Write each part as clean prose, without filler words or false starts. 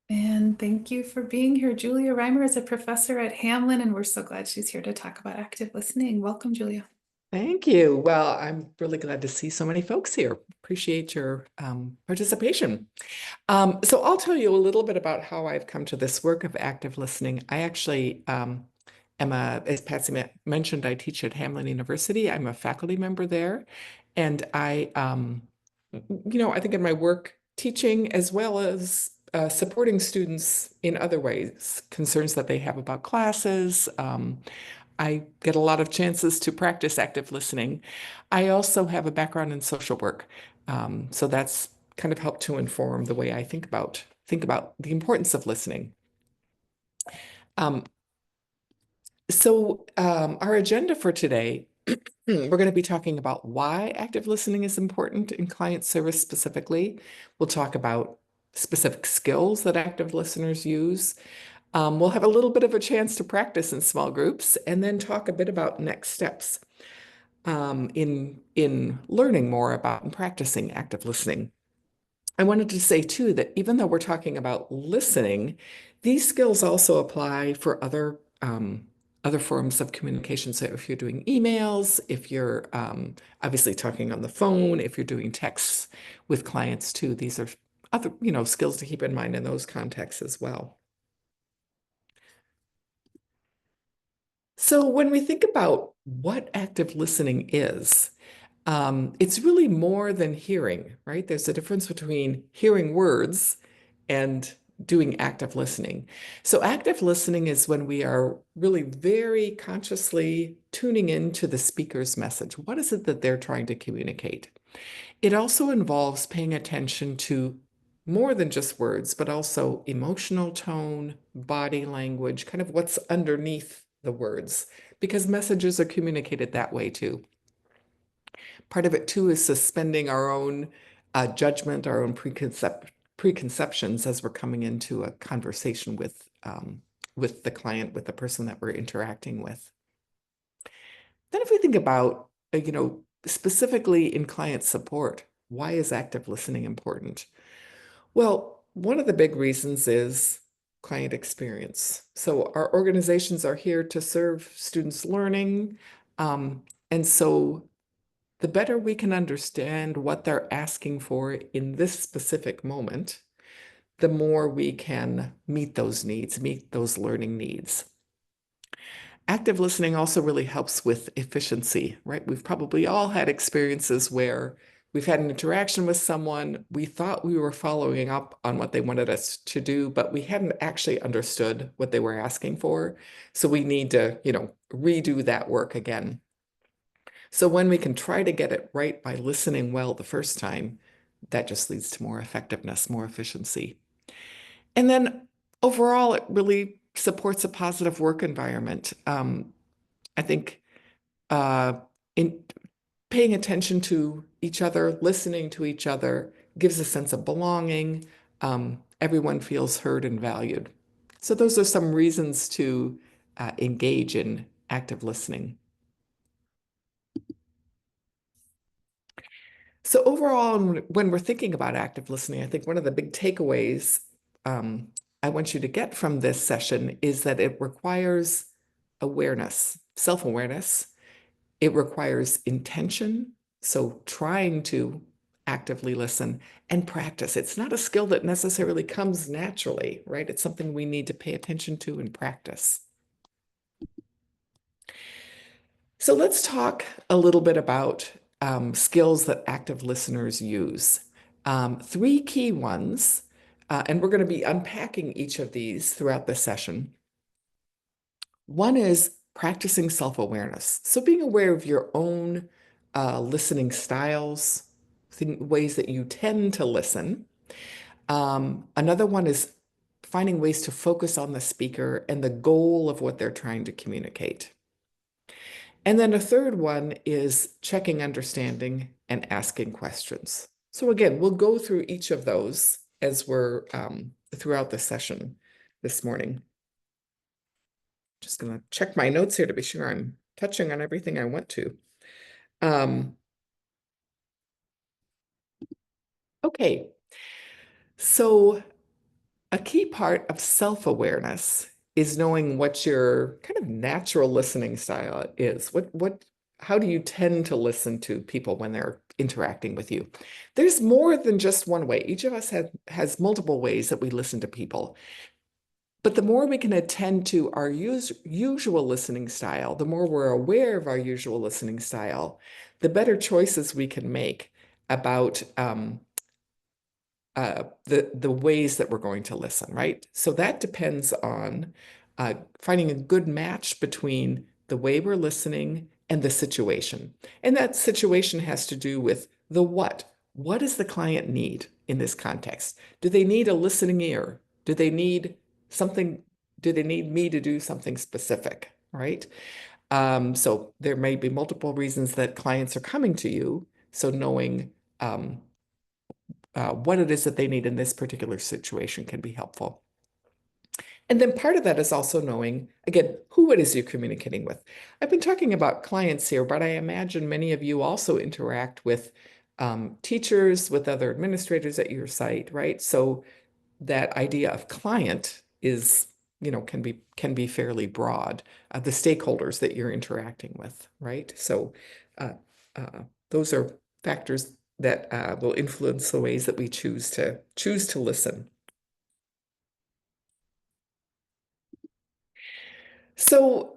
And thank you for being here. Julia Reimer is a professor at Hamlin, and we're so glad she's here to talk about active listening. Welcome, Julia. Thank you. Well, I'm really glad to see so many folks here. Appreciate your participation. So I'll tell you a little bit about how I've come to this work of active listening. I actually as Patsy mentioned, I teach at Hamlin University. I'm a faculty member there. And I think in my work teaching as well as supporting students in other ways, concerns that they have about classes, I get a lot of chances to practice active listening. I also have a background in social work, so that's kind of helped to inform the way I think about the importance of listening. Um, our agenda for today, we're going to be talking about why active listening is important in client service specifically. We'll talk about specific skills that active listeners use. We'll have a little bit of a chance to practice in small groups and then talk a bit about next steps in learning more about and practicing active listening. I wanted to say too that even though we're talking about listening, these skills also apply for other forms of communication. So if you're doing emails, if you're obviously talking on the phone, if you're doing texts with clients too, these are other skills to keep in mind in those contexts as well. So when we think about what active listening is, it's really more than hearing, right? There's a difference between hearing words and doing active listening. So active listening is when we are really very consciously tuning into the speaker's message. What is it that they're trying to communicate? It also involves paying attention to more than just words, but also emotional tone, body language, kind of what's underneath the words, because messages are communicated that way too. Part of it too is suspending our own judgment, our own preconceptions as we're coming into a conversation with the client, with the person that we're interacting with. Then if we think about, specifically in client support, why is active listening important? Well, one of the big reasons is client experience. So our organizations are here to serve students' learning. And so the better we can understand what they're asking for in this specific moment, the more we can meet those needs, meet those learning needs. Active listening also really helps with efficiency, right? We've probably all had experiences where we've had an interaction with someone, we thought we were following up on what they wanted us to do, but we hadn't actually understood what they were asking for. So we need to, redo that work again. So when we can try to get it right by listening well the first time, that just leads to more effectiveness, more efficiency. And then overall, it really supports a positive work environment. I think in paying attention to each other, listening to each other gives a sense of belonging. Everyone feels heard and valued. So those are some reasons to engage in active listening. So overall, when we're thinking about active listening, I think one of the big takeaways I want you to get from this session is that it requires awareness, self-awareness. It requires intention, so trying to actively listen and practice. It's not a skill that necessarily comes naturally, right? It's something we need to pay attention to and practice. So let's talk a little bit about skills that active listeners use. Three key ones, and we're going to be unpacking each of these throughout the session. One is practicing self-awareness. So being aware of your own listening styles, ways that you tend to listen. Another one is finding ways to focus on the speaker and the goal of what they're trying to communicate. And then a third one is checking understanding and asking questions. So again, we'll go through each of those as we're throughout the session this morning. Just going to check my notes here to be sure I'm touching on everything I want to. Okay, so A key part of self-awareness is knowing what your kind of natural listening style is. How do you tend to listen to people when they're interacting with you? There's more than just one way. Each of us has multiple ways that we listen to people. But the more we can attend to our usual listening style, the more we're aware of our usual listening style, the better choices we can make about the ways that we're going to listen, right? So that depends on finding a good match between the way we're listening and the situation. And that situation has to do with the what. What does the client need in this context? Do they need a listening ear? Do they need something? Do they need me to do something specific, right? So there may be multiple reasons that clients are coming to you. So knowing what it is that they need in this particular situation can be helpful. And then part of that is also knowing, again, who it is you're communicating with. I've been talking about clients here, but I imagine many of you also interact with teachers, with other administrators at your site, right? So that idea of client is, can be fairly broad. The stakeholders that you're interacting with, right? So uh, uh, those are factors that will influence the ways that we choose to listen. So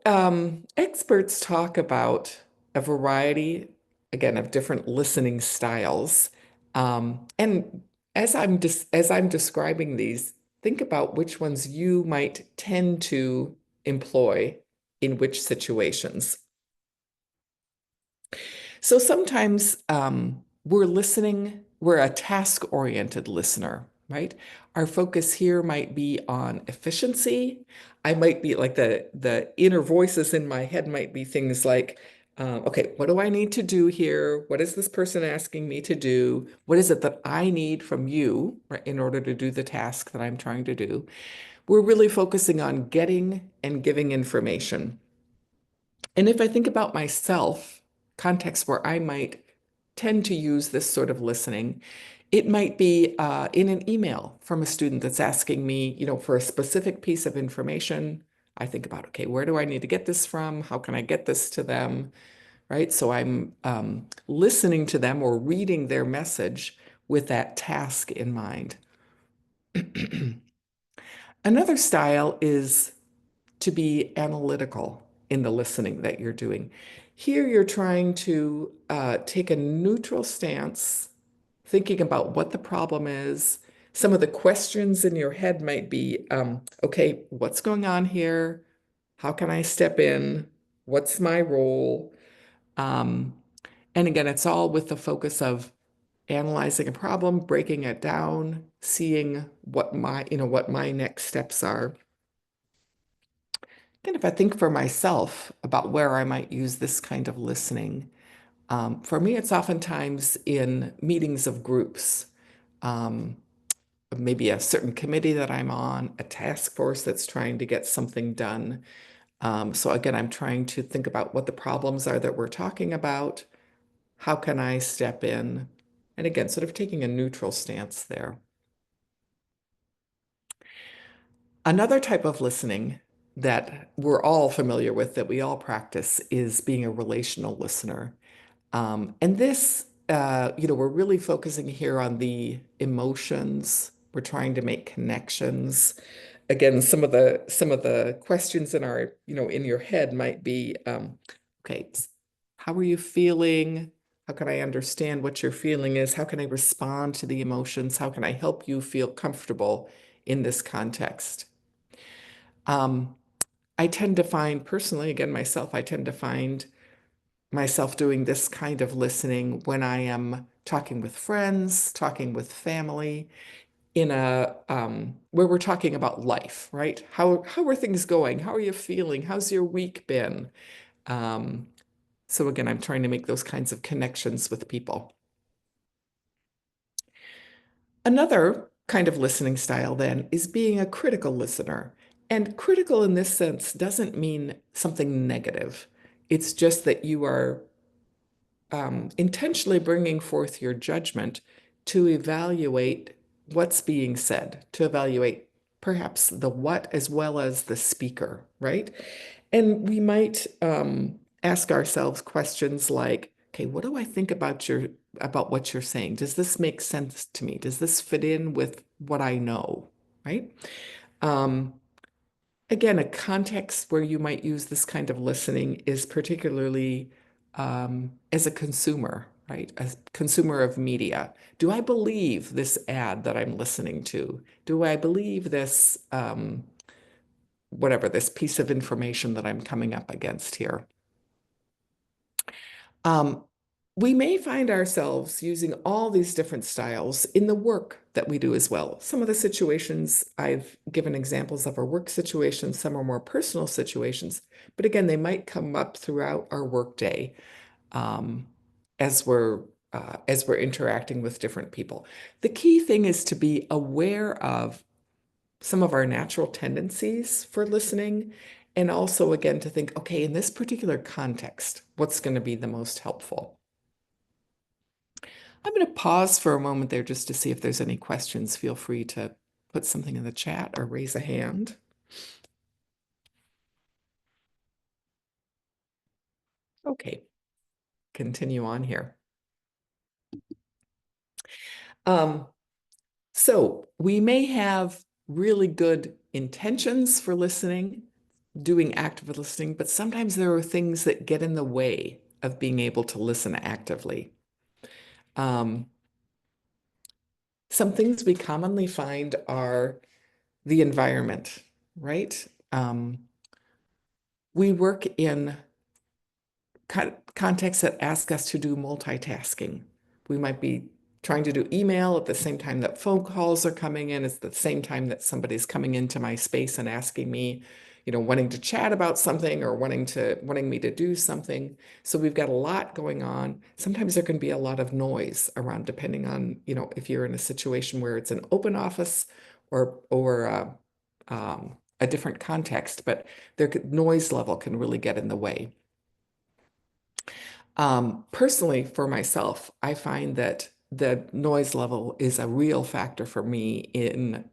experts talk about a variety, again, of different listening styles. And as I'm describing these, think about which ones you might tend to employ in which situations. So sometimes we're a task-oriented listener, right? Our focus here might be on efficiency. I might be like the inner voices in my head might be things like, okay, what do I need to do here? What is this person asking me to do? What is it that I need from you, right, in order to do the task that I'm trying to do? We're really focusing on getting and giving information. And if I think about myself, contexts where I might tend to use this sort of listening, it might be in an email from a student that's asking me, for a specific piece of information. I think about, okay, where do I need to get this from? How can I get this to them? Right? So I'm listening to them or reading their message with that task in mind. Another style is to be analytical in the listening that you're doing. Here, you're trying to take a neutral stance, thinking about what the problem is. Some of the questions in your head might be, okay, what's going on here? How can I step in? What's my role? Um, and again, it's all with the focus of analyzing a problem, breaking it down, seeing what my next steps are. And if I think for myself about where I might use this kind of listening, for me, it's oftentimes in meetings of groups, um, maybe a certain committee that I'm on, a task force that's trying to get something done. So again, I'm trying to think about what the problems are that we're talking about. How can I step in? And again, sort of taking a neutral stance there. Another type of listening that we're all familiar with, that we all practice, is being a relational listener. And this, we're really focusing here on the emotions. We're trying to make connections. Again, some of the questions in your head might be, okay, how are you feeling? How can I understand what your feeling is? How can I respond to the emotions? How can I help you feel comfortable in this context? Um, I tend to find personally, again, myself, I tend to find myself doing this kind of listening when I am talking with friends, talking with family, in a where we're talking about life, right? How are things going? How are you feeling? How's your week been? Um, so again, I'm trying to make those kinds of connections with people. Another kind of listening style then is being a critical listener. And critical in this sense doesn't mean something negative. It's just that you are intentionally bringing forth your judgment to evaluate what's being said, to evaluate perhaps the what as well as the speaker, right? And we might ask ourselves questions like, okay, what do I think about what you're saying? Does this make sense to me? Does this fit in with what I know, right? Um, Again, a context where you might use this kind of listening is particularly as a consumer, right? A consumer of media. Do I believe this ad that I'm listening to? Do I believe this, whatever, this piece of information that I'm coming up against here? Um, we may find ourselves using all these different styles in the work that we do as well. Some of the situations I've given examples of are work situations, some are more personal situations, but again, they might come up throughout our workday um, as we're interacting with different people. The key thing is to be aware of some of our natural tendencies for listening, and also again to think, okay, in this particular context, what's going to be the most helpful? I'm going to pause for a moment there just to see if there's any questions. Feel free to put something in the chat or raise a hand. Okay, continue on here. Um, so we may have really good intentions for listening, doing active listening, but sometimes there are things that get in the way of being able to listen actively. Um, some things we commonly find are the environment, right? We work in contexts that ask us to do multitasking. We might be trying to do email at the same time that phone calls are coming in. It's the same time that somebody's coming into my space and asking me, wanting to chat about something or wanting me to do something. So we've got a lot going on. Sometimes there can be a lot of noise around, depending on, if you're in a situation where it's an open office or a different context, but noise level can really get in the way. Personally, for myself, I find that the noise level is a real factor for me in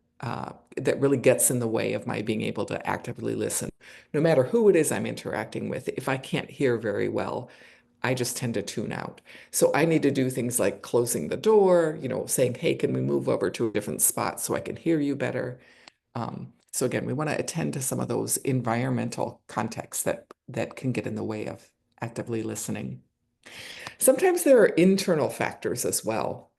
that really gets in the way of my being able to actively listen. No matter who it is I'm interacting with, if I can't hear very well, I just tend to tune out. So I need to do things like closing the door, saying, hey, can we move over to a different spot so I can hear you better? So again, we want to attend to some of those environmental contexts that can get in the way of actively listening. Sometimes there are internal factors as well.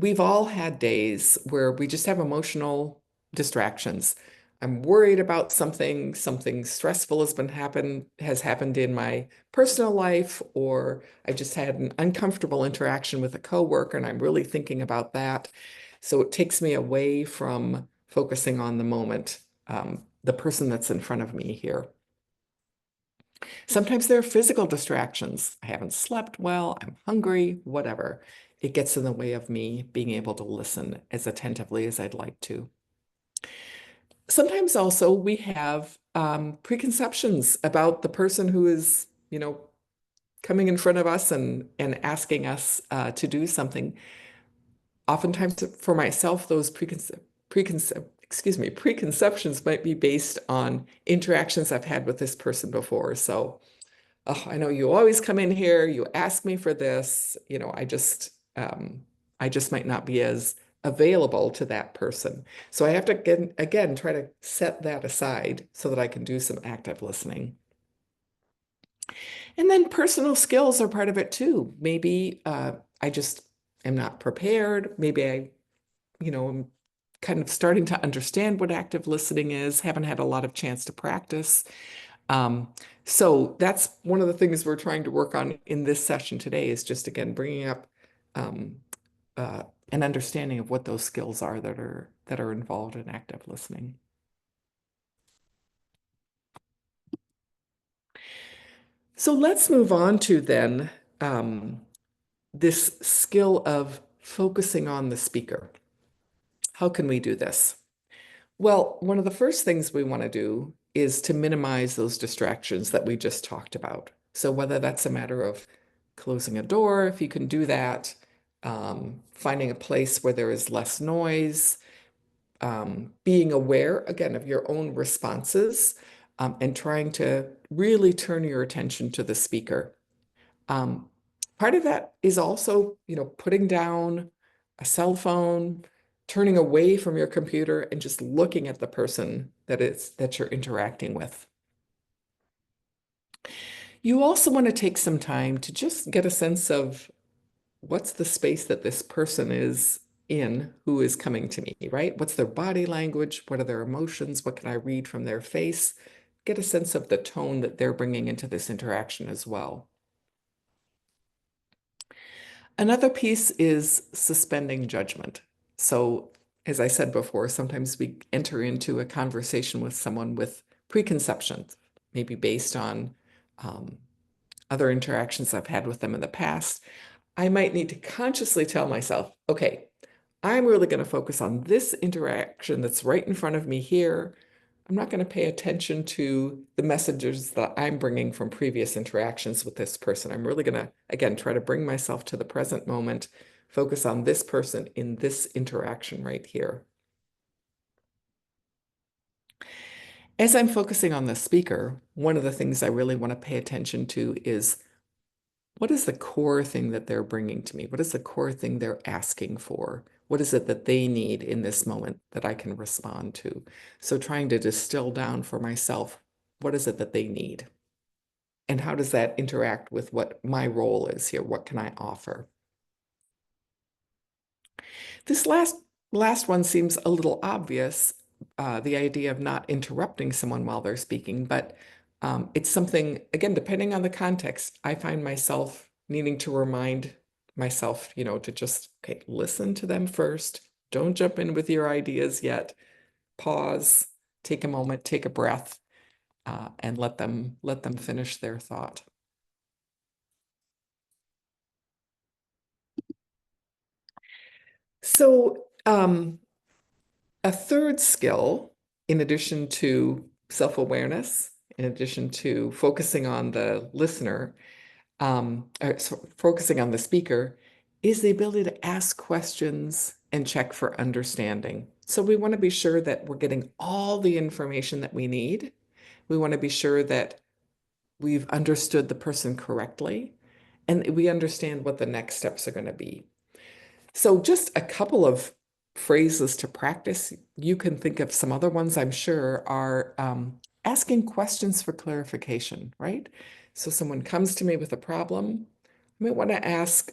We've all had days where we just have emotional distractions. I'm worried about something stressful has happened in my personal life, or I just had an uncomfortable interaction with a coworker and I'm really thinking about that. So it takes me away from focusing on the moment, the person that's in front of me here. Sometimes there are physical distractions. I haven't slept well, I'm hungry, whatever. It gets in the way of me being able to listen as attentively as I'd like to. Sometimes also we have preconceptions about the person who is, coming in front of us and asking us to do something. Oftentimes for myself, those preconceptions might be based on interactions I've had with this person before. So oh, I know you always come in here, you ask me for this, I just might not be as available to that person. So I have to again try to set that aside so that I can do some active listening. And then personal skills are part of it too. Maybe I just am not prepared. Maybe I'm kind of starting to understand what active listening is, haven't had a lot of chance to practice. Um, so that's one of the things we're trying to work on in this session today is just again bringing up um, uh, an understanding of what those skills are that are involved in active listening. So let's move on to then this skill of focusing on the speaker. How can we do this? Well, one of the first things we want to do is to minimize those distractions that we just talked about. So whether that's a matter of closing a door, if you can do that, finding a place where there is less noise, being aware, again, of your own responses, and trying to really turn your attention to the speaker. Um, Part of that is also, putting down a cell phone, turning away from your computer and just looking at the person that you're interacting with. You also want to take some time to just get a sense of what's the space that this person is in who is coming to me, right? What's their body language? What are their emotions? What can I read from their face? Get a sense of the tone that they're bringing into this interaction as well. Another piece is suspending judgment. So, as I said before, sometimes we enter into a conversation with someone with preconceptions, maybe based on um, other interactions I've had with them in the past. I might need to consciously tell myself, okay, I'm really going to focus on this interaction that's right in front of me here. I'm not going to pay attention to the messages that I'm bringing from previous interactions with this person. I'm really going to, again, try to bring myself to the present moment, focus on this person in this interaction right here. As I'm focusing on the speaker, one of the things I really want to pay attention to is what is the core thing that they're bringing to me? What is the core thing they're asking for? What is it that they need in this moment that I can respond to? So trying to distill down for myself, what is it that they need? And how does that interact with what my role is here? What can I offer? This last one seems a little obvious, the idea of not interrupting someone while they're speaking, but it's something, again, depending on the context, I find myself needing to remind myself, to just, okay, listen to them first. Don't jump in with your ideas yet. Pause, take a moment, take a breath, and let them finish their thought. So, a third skill, in addition to self-awareness, in addition to focusing on the listener, focusing on the speaker, is the ability to ask questions and check for understanding. So we want to be sure that we're getting all the information that we need. We want to be sure that we've understood the person correctly and we understand what the next steps are going to be. So just a couple of phrases to practice. You can think of some other ones, I'm sure, are asking questions for clarification, right? So someone comes to me with a problem. I might want to ask,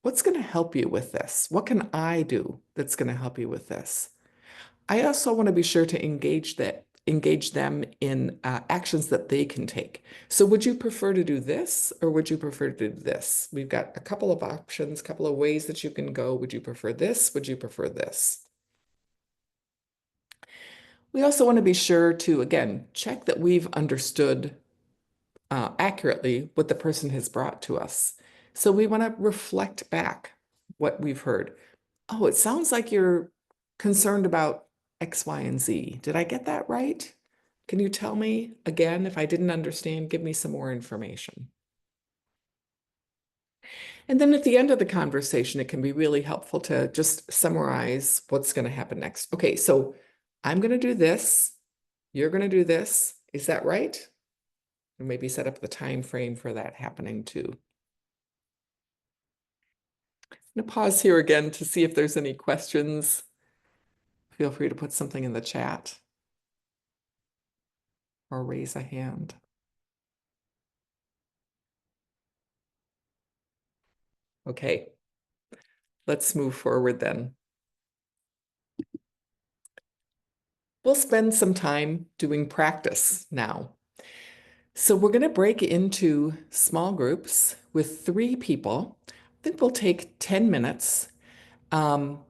what's going to help you with this? What can I do that's going to help you with this? I also want to be sure to engage them in actions that they can take. So would you prefer to do this or would you prefer to do this? We've got a couple of options, a couple of ways that you can go. Would you prefer this? Would you prefer this? We also want to be sure to, again, check that we've understood accurately what the person has brought to us. So we want to reflect back what we've heard. Oh, it sounds like you're concerned about X, Y, and Z. Did I get that right? Can you tell me again if I didn't understand? Give me some more information. And then at the end of the conversation, it can be really helpful to just summarize what's going to happen next. Okay, so I'm going to do this. You're going to do this. Is that right? And maybe set up the time frame for that happening too. I'm going to pause here again to see if there's any questions. Feel free to put something in the chat or raise a hand. Okay, let's move forward then. We'll spend some time doing practice now. So we're going to break into small groups with 3 people. I think we'll take 10 minutes. Um,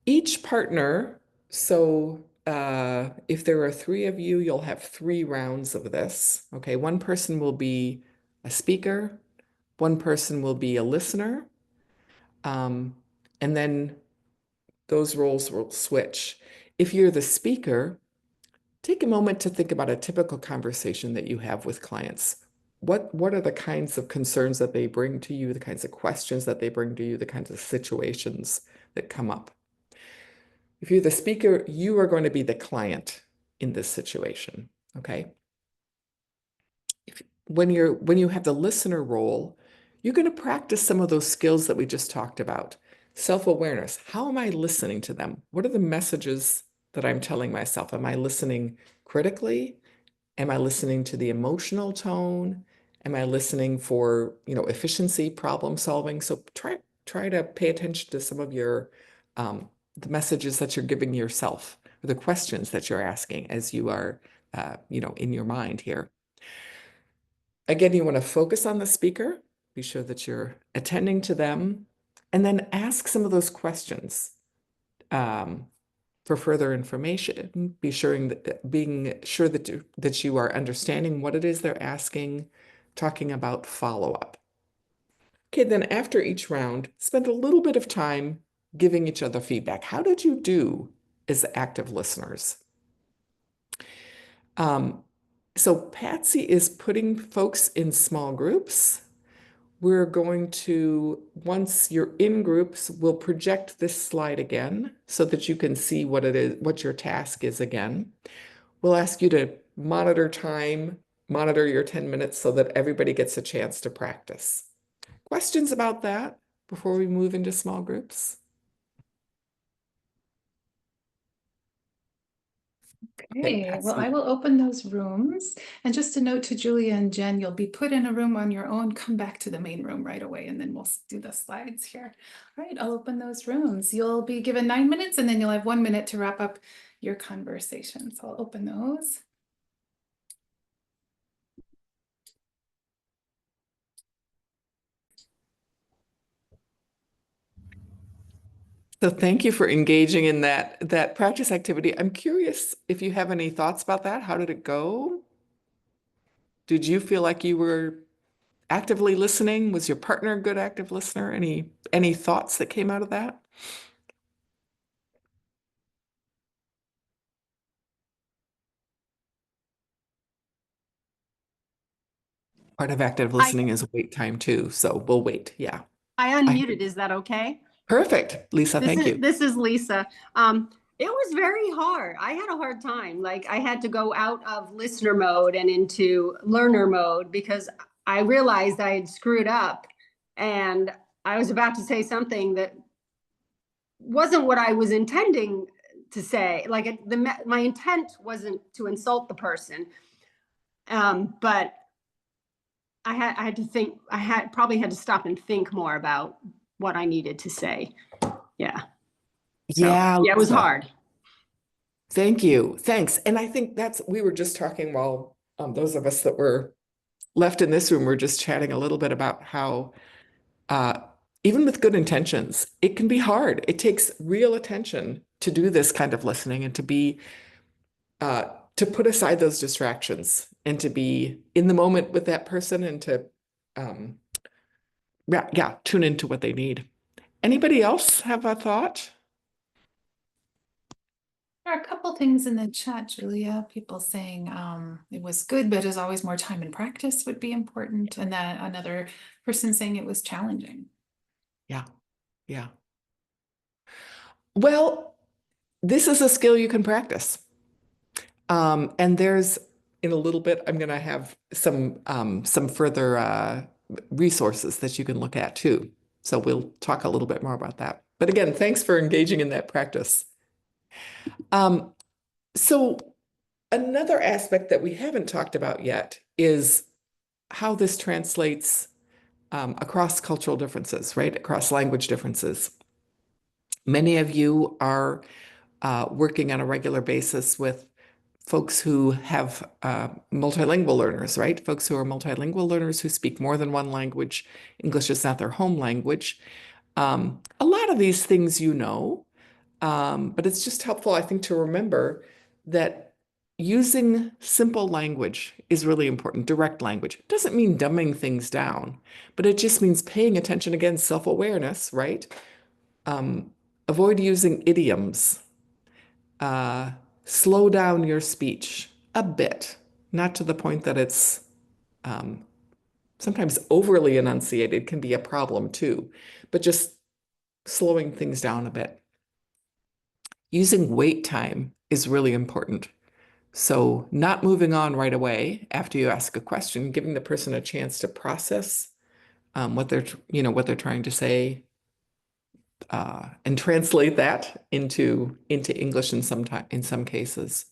each partner, so if there are 3 of you, you'll have 3 rounds of this. Okay, one person will be a speaker, one person will be a listener, and then those roles will switch. If you're the speaker, take a moment to think about a typical conversation that you have with clients. What are the kinds of concerns that they bring to you, the kinds of questions that they bring to you, the kinds of situations that come up? If you're the speaker, you are going to be the client in this situation, okay? When you have the listener role, you're going to practice some of those skills that we just talked about. Self-awareness. How am I listening to them? What are the messages that I'm telling myself? Am I listening critically? Am I listening to the emotional tone? Am I listening for, efficiency, problem solving? So try to pay attention to some of your the messages that you're giving yourself, or the questions that you're asking as you are, in your mind here. Again, you want to focus on the speaker, be sure that you're attending to them, and then ask some of those questions for further information. Being sure that you are understanding what it is they're asking, talking about follow-up. Okay, then after each round, spend a little bit of time giving each other feedback. How did you do as active listeners? Um, so Patsy is putting folks in small groups. We're going to, once you're in groups, we'll project this slide again so that you can see what it is, what your task is again. We'll ask you to monitor time, monitor your 10 minutes so that everybody gets a chance to practice. Questions about that before we move into small groups? Okay, Okay, well, I Patsy. will open those rooms. And just a note to Julia and Jen, you'll be put in a room on your own. Come back to the main room right away, and then we'll do the slides here. All right, I'll open those rooms. You'll be given 9 minutes, and then you'll have 1 minute to wrap up your conversation. So I'll open those. So thank you for engaging in that practice activity. I'm curious if you have any thoughts about that. How did it go? Did you feel like you were actively listening? Was your partner a good active listener? Any thoughts that came out of that? Part of active I listening is wait time too, so we'll wait. Yeah. I I unmuted. Is that okay? Perfect. Lisa, This thank is you. this is Lisa. It was very hard. I had a hard time. Like I had to go out of listener mode and into learner mode because I realized I had screwed up and I was about to say something that wasn't what I was intending to say. Like my intent wasn't to insult the person. But I had to think. Probably had to stop and think more about what I needed to say. Yeah. So Yeah, yeah, it was Lisa. hard. Thank you. Thanks. And I think we were just talking while those of us that were left in this room were just chatting a little bit about how uh, even with good intentions, it can be hard. It takes real attention to do this kind of listening and uh, to put aside those distractions and to be in the moment with that person and to um, yeah, tune into what they need. Anybody else have a thought? There are a couple things in the chat, Julia. People saying it was good, but as always, more time and practice would be important. And then another person saying it was challenging. Yeah, yeah. Well, this is a skill you can practice. And there's in a little bit, I'm going to have some further resources that you can look at too. So we'll talk a little bit more about that. But again, thanks for engaging in that practice. Um, so another aspect that we haven't talked about yet is how this translates across cultural differences, right? Across language differences. Many of you are working on a regular basis with folks who have multilingual learners, right? Folks who are multilingual learners who speak more than one language. English is not their home language. A lot of these things you know, but it's just helpful, I think, to remember that using simple language is really important, direct language. It doesn't mean dumbing things down, but it just means paying attention, again, self-awareness, right? Um, avoid using idioms. Uh, slow down your speech a bit, not to the point that it's um, sometimes overly enunciated can be a problem too, but just slowing things down a bit. Using wait time is really important. So not moving on right away after you ask a question, giving the person a chance to process what what they're trying to say, and translate that into English in some cases.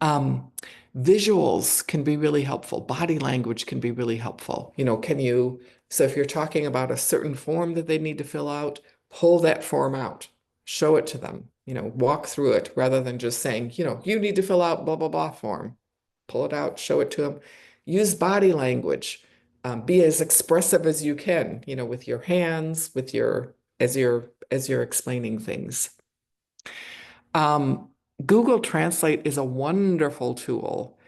Um, Visuals can be really helpful. Body language can be really helpful. So if you're talking about a certain form that they need to fill out, pull that form out, show it to them, walk through it rather than just saying, you need to fill out blah, blah, blah form. Pull it out, show it to them. Use body language. Be as expressive as you can, with your hands, as you're explaining things. Um, Google Translate is a wonderful tool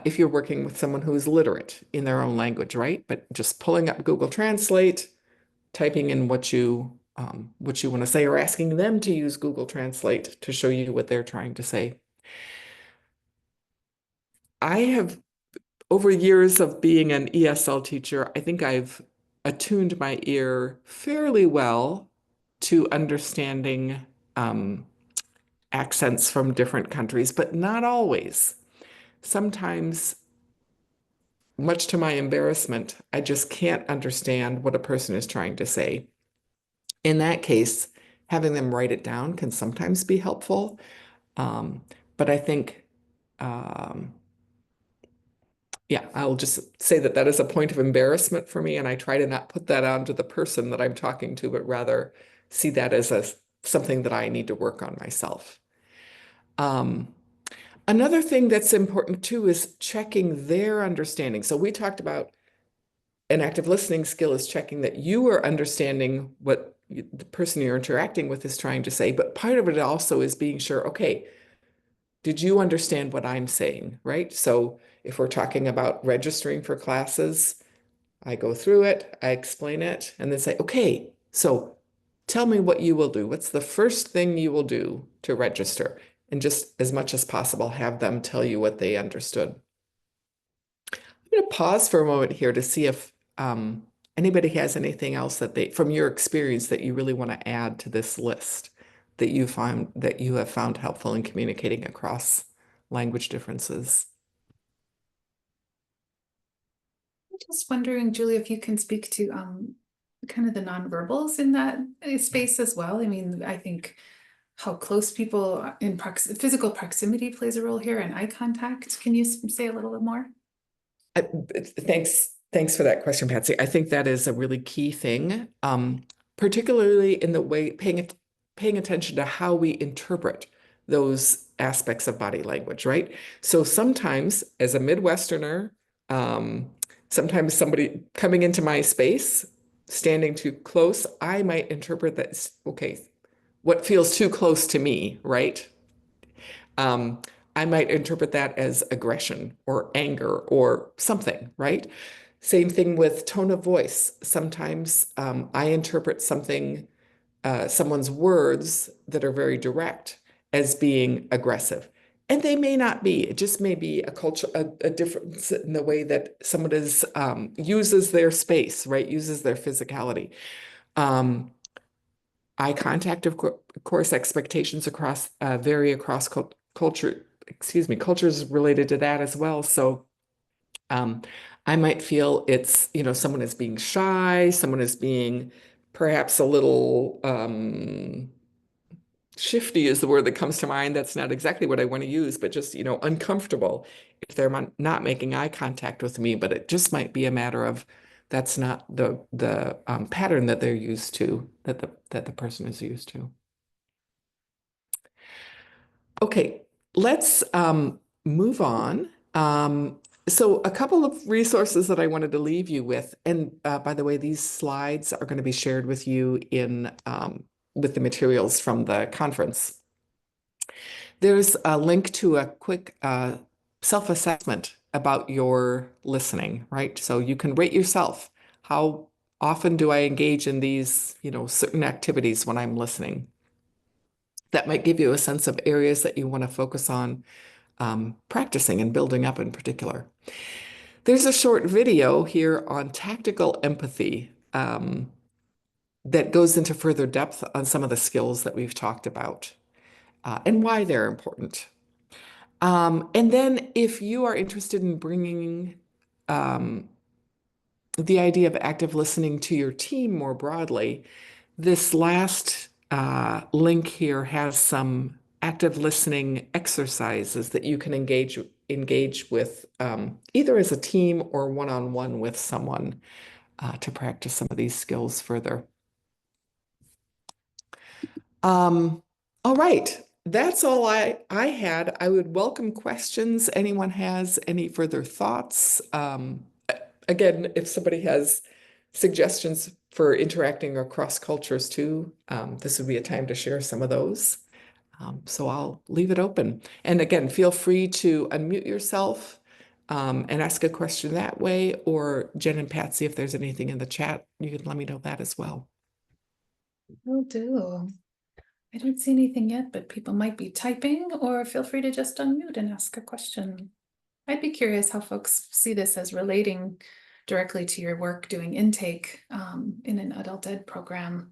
if you're working with someone who's literate in their own language, right? But just pulling up Google Translate, typing in what you want to say, or asking them to use Google Translate to show you what they're trying to say. I have, over years of being an ESL teacher, I think I've attuned my ear fairly well to understanding accents from different countries, but not always. Sometimes, much to my embarrassment, I just can't understand what a person is trying to say. In that case, having them write it down can sometimes be helpful. Um, but I think, um, yeah, I'll just say that that is a point of embarrassment for me, and I try to not put that onto the person that I'm talking to, but rather see that as something that I need to work on myself. Another thing that's important too is checking their understanding. So we talked about an active listening skill is checking that you are understanding what the person you're interacting with is trying to say, but part of it also is being sure, okay, did you understand what I'm saying, right? So if we're talking about registering for classes, I go through it, I explain it, and then say, okay, so tell me what you will do. What's the first thing you will do to register? And just as much as possible, have them tell you what they understood. I'm going to pause for a moment here to see if anybody has anything else from your experience, that you really want to add to this list that you have found helpful in communicating across language differences. I'm just wondering, Julie, if you can speak to kind of the nonverbals in that space as well. I mean, I think how close people in physical proximity plays a role here, and eye contact. Can you say a little bit more? Thanks for that question, Patsy. I think that is a really key thing, particularly in the way paying attention to how we interpret those aspects of body language, right? So sometimes, as a Midwesterner, sometimes somebody coming into my space, standing too close, I might interpret that, okay, what feels too close to me, right? I might interpret that as aggression or anger or something, right? Same thing with tone of voice. Sometimes I interpret someone's words that are very direct as being aggressive. And they may not be. It just may be a difference in the way that someone uses their space, right? Uses their physicality. Eye contact, of course, expectations vary across cultures related to that as well. So I might feel someone is being shy, someone is being perhaps a little shifty is the word that comes to mind. That's not exactly what I want to use, but just, uncomfortable if they're not making eye contact with me, but it just might be a matter of that's not the pattern that they're used to, that the person is used to. Okay, let's move on. So a couple of resources that I wanted to leave you with, and by the way, these slides are going to be shared with you with the materials from the conference. There's a link to a quick self-assessment about your listening, right? So you can rate yourself. How often do I engage in these, certain activities when I'm listening? That might give you a sense of areas that you want to focus on practicing and building up in particular. There's a short video here on tactical empathy that goes into further depth on some of the skills that we've talked about. and why they're important. And then if you are interested in bringing the idea of active listening to your team more broadly, this last link here has some active listening exercises that you can engage with either as a team or one-on-one with someone to practice some of these skills further. All right, that's all I had. I would welcome questions. Anyone has any further thoughts? Again, if somebody has suggestions for interacting across cultures too, this would be a time to share some of those. So I'll leave it open. And again, feel free to unmute yourself and ask a question that way, or Jen and Patsy, if there's anything in the chat, you can let me know that as well. Will do. I don't see anything yet, but people might be typing, or feel free to just unmute and ask a question. I'd be curious how folks see this as relating directly to your work doing intake in an adult ed program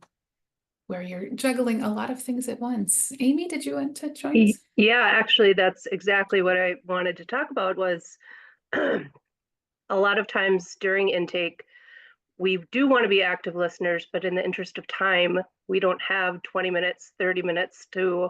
where you're juggling a lot of things at once. Amy, did you want to join us? Yeah, actually, that's exactly what I wanted to talk about was a lot of times during intake, we do want to be active listeners, but in the interest of time, we don't have 20 minutes, 30 minutes to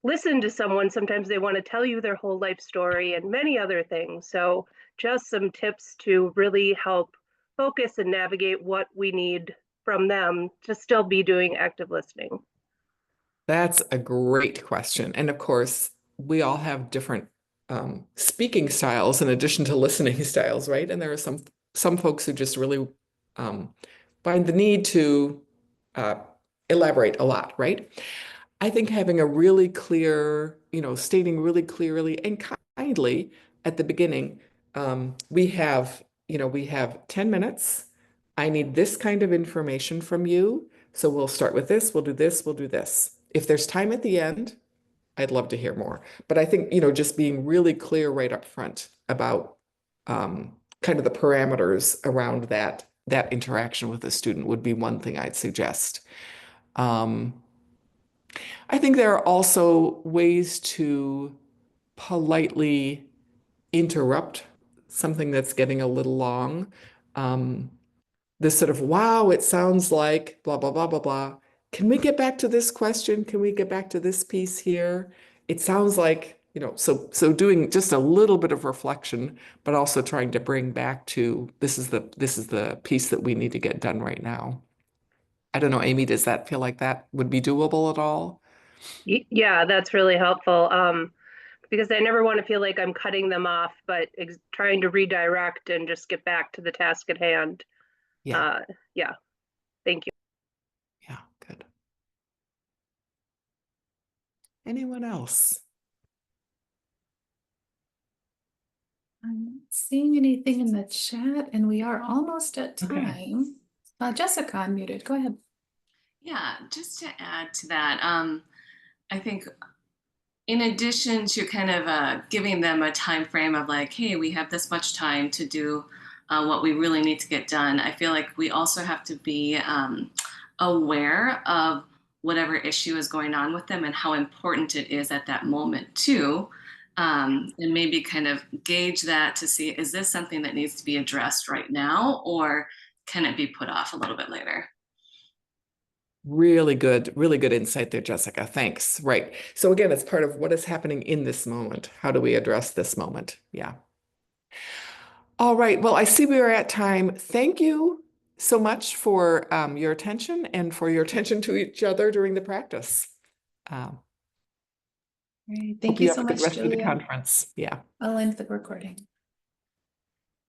listen to someone. Sometimes they want to tell you their whole life story and many other things. So just some tips to really help focus and navigate what we need from them to still be doing active listening. That's a great question. And of course, we all have different speaking styles in addition to listening styles, right? And there are some folks who just really find the need to elaborate a lot, right? I think having a really clear, stating really clearly and kindly at the beginning, we have 10 minutes. I need this kind of information from you. So we'll start with this, we'll do this, we'll do this. If there's time at the end, I'd love to hear more. But I think, just being really clear right up front about kind of the parameters around that interaction with the student would be one thing I'd suggest. I think there are also ways to politely interrupt something that's getting a little long. This sort of, wow, it sounds like blah, blah, blah, blah, blah. Can we get back to this question? Can we get back to this piece here? It sounds like, so doing just a little bit of reflection, but also trying to bring back to this is the piece that we need to get done right now. I don't know, Amy, does that feel like that would be doable at all? Yeah, that's really helpful. Because I never want to feel like I'm cutting them off, but trying to redirect and just get back to the task at hand. Yeah. Yeah. Thank you. Yeah, good. Anyone else? I'm not seeing anything in the chat, and we are almost at time. Okay. Jessica, unmuted. Go ahead. Yeah, just to add to that, I think in addition to kind of giving them a time frame of like, hey, we have this much time to do what we really need to get done, I feel like we also have to be aware of whatever issue is going on with them and how important it is at that moment too. And maybe kind of gauge that to see, is this something that needs to be addressed right now, or can it be put off a little bit later? Really good insight there, Jessica. Thanks. Right. So again, it's part of what is happening in this moment. How do we address this moment? Yeah. All right. Well, I see we are at time. Thank you so much for your attention and for your attention to each other during the practice. Great. Thank Hope you have so a good much, rest of the Julia. conference. Yeah. I'll end the recording.